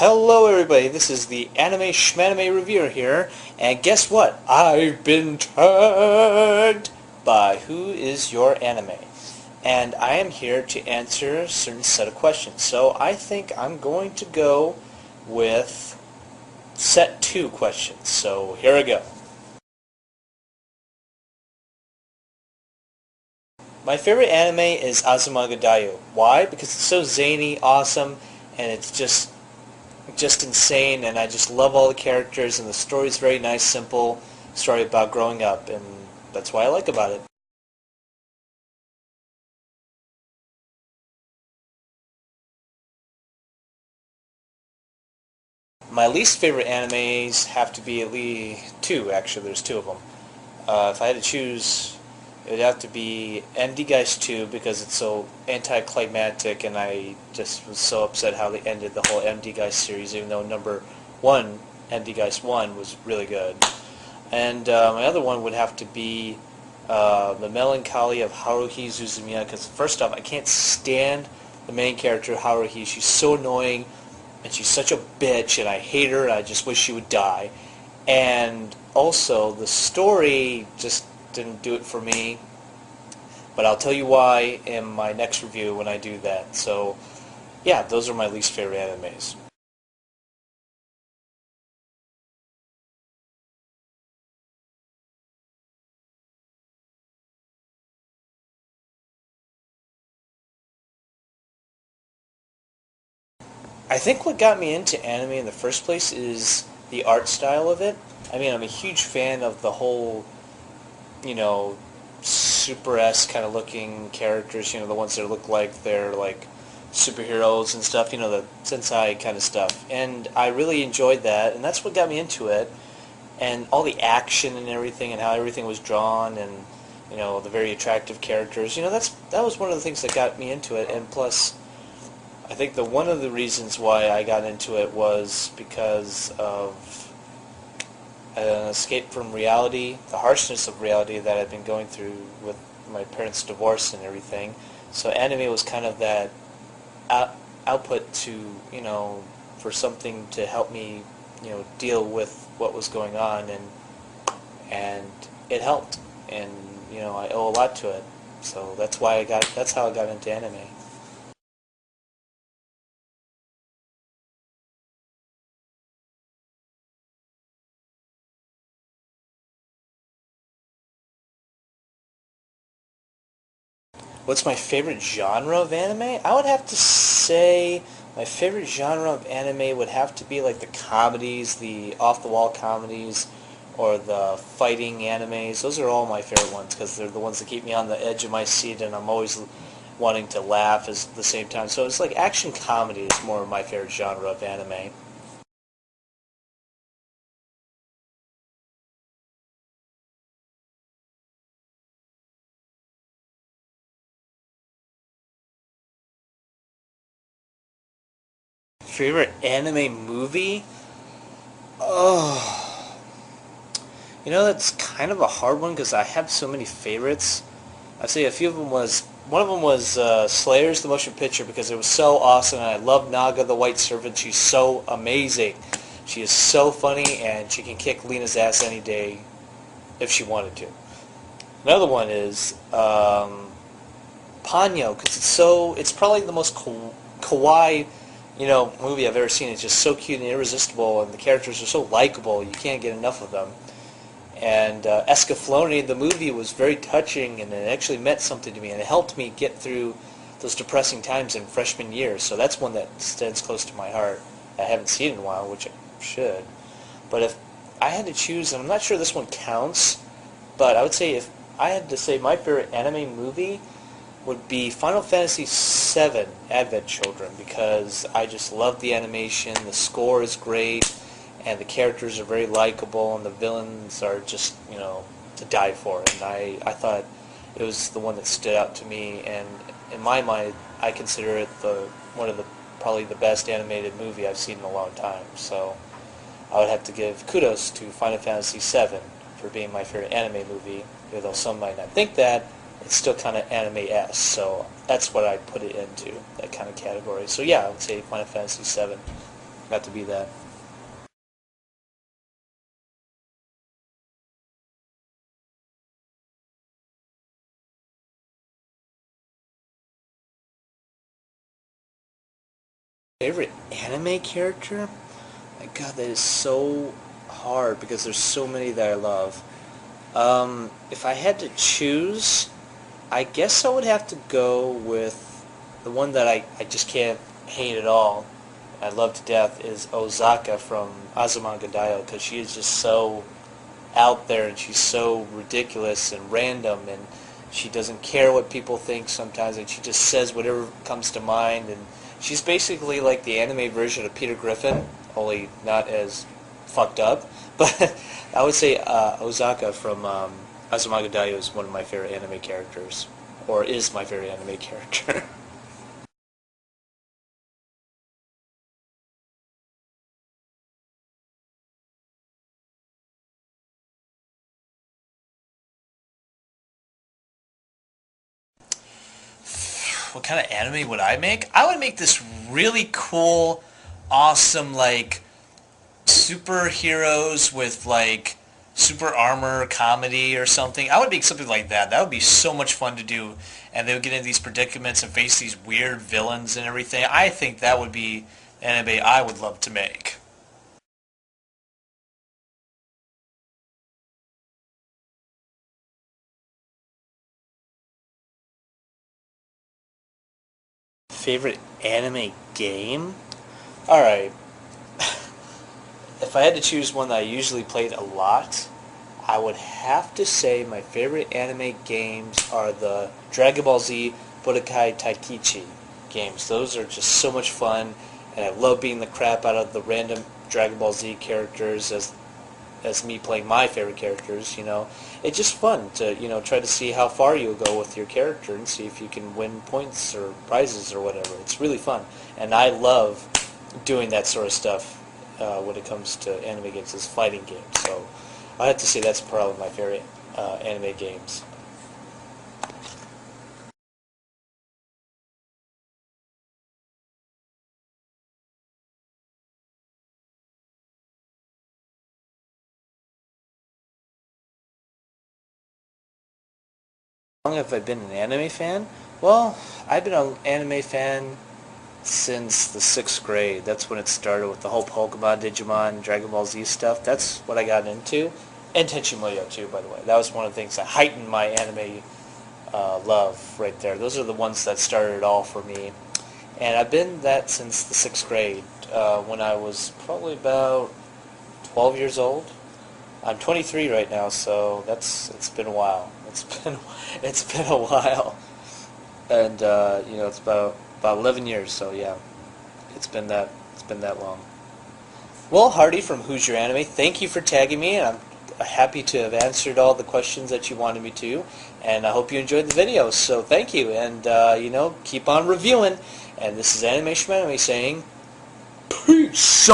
Hello everybody, this is the Anime Shmanimay reviewer here, and guess what? I've been tagged by Who Is Your Anime? And I am here to answer a certain set of questions. So I think I'm going to go with set 2 questions. So here I go. My favorite anime is Azumanga Daioh. Why? Because it's so zany, awesome, and it's just insane, and I just love all the characters, and the story's very nice, simple story about growing up, and that's why I like about it. My least favorite animes have to be at least two, actually. There's two of them. If I had to choose, it would have to be MD Geist 2 because it's so anticlimactic, and I just was so upset how they ended the whole MD Geist series, even though number 1, MD Geist 1, was really good. And my other one would have to be The Melancholy of Haruhi Suzumiya, because first off, I can't stand the main character, Haruhi. She's so annoying, and she's such a bitch, and I hate her, and I just wish she would die. And also, the story just didn't do it for me, but I'll tell you why in my next review when I do that. So, yeah, those are my least favorite animes. I think what got me into anime in the first place is the art style of it. I mean, I'm a huge fan of the whole, you know, super-esque kind of looking characters, the ones that look like they're like superheroes and stuff, the sensei kind of stuff. And I really enjoyed that, and that's what got me into it. And all the action and everything, and how everything was drawn, and the very attractive characters. That was one of the things that got me into it. And plus, I think one of the reasons why I got into it was because of an escape from reality, the harshness of reality that I've been going through with my parents' divorce and everything. So anime was kind of that output to, for something to help me, deal with what was going on, and it helped, and I owe a lot to it. So that's how I got into anime. What's my favorite genre of anime? I would have to say my favorite genre of anime would have to be like the comedies, the off-the-wall comedies, or the fighting animes. Those are all my favorite ones because they're the ones that keep me on the edge of my seat, and I'm always wanting to laugh at the same time. So it's like action comedy is more of my favorite genre of anime. Favorite anime movie? Oh, that's kind of a hard one because I have so many favorites. I'd say a few of them was, one of them was Slayers, the motion picture, because it was so awesome, and I love Naga, the White Serpent. She's so amazing. She is so funny, and she can kick Lena's ass any day if she wanted to. Another one is Ponyo, because it's probably the most kawaii, movie I've ever seen. It's just so cute and irresistible, and the characters are so likable, you can't get enough of them. And Escaflowne, the movie, was very touching, and it actually meant something to me, and it helped me get through those depressing times in freshman year. So that's one that stands close to my heart. I haven't seen it in a while, which I should. But if I had to choose, and I'm not sure this one counts, but I would say if I had to say my favorite anime movie would be Final Fantasy VII Advent Children, because I just love the animation, the score is great, and the characters are very likable, and the villains are just, to die for. And I thought it was the one that stood out to me, and in my mind, I consider it one of the probably the best animated movie I've seen in a long time. So I would have to give kudos to Final Fantasy VII for being my favorite anime movie, even though some might not think that. It's still kind of anime-esque, so that's what I put it into, that kind of category. So yeah, I would say Final Fantasy VII. got to be that. Favorite anime character? My God, that is so hard because there's so many that I love. If I had to choose, I guess I would have to go with the one that I just can't hate at all. I love to death is Ozaka from Azumanga Daioh because she is just so out there and she's so ridiculous and random and she doesn't care what people think sometimes and she just says whatever comes to mind and she's basically like the anime version of Peter Griffin, only not as fucked up. But I would say Ozaka from Azumanga Daioh is one of my favorite anime characters, or is my favorite anime character. What kind of anime would I make? I would make this really cool, awesome, like, superheroes with, like, super armor comedy or something. I would make something like that. That would be so much fun to do. And they would get into these predicaments and face these weird villains and everything. I think that would be anime I would love to make. Favorite anime game? Alright. If I had to choose one that I usually played a lot, I would have to say my favorite anime games are the Dragon Ball Z Budokai Tenkaichi games. Those are just so much fun, and I love beating the crap out of the random Dragon Ball Z characters as me playing my favorite characters, you know. It's just fun to, you know, try to see how far you'll go with your character and see if you can win points or prizes or whatever. It's really fun. And I love doing that sort of stuff when it comes to anime games, as fighting games. So I have to say that's probably my favorite anime games. How long have I been an anime fan? Well, I've been an anime fan since the 6th grade. That's when it started with the whole Pokemon, Digimon, Dragon Ball Z stuff. That's what I got into. And Tenchi too, by the way. That was one of the things that heightened my anime love right there. Those are the ones that started it all for me. And I've been that since the 6th grade, when I was probably about 12 years old. I'm 23 right now, so it's been a while. It's been a while, and you know, it's about 11 years. So yeah, it's been that long. Well, Hardy from Who's Your Anime, thank you for tagging me, and I'm happy to have answered all the questions that you wanted me to, and I hope you enjoyed the video. So thank you, and you know, keep on reviewing. And this is Anime Shmanimay saying, peace.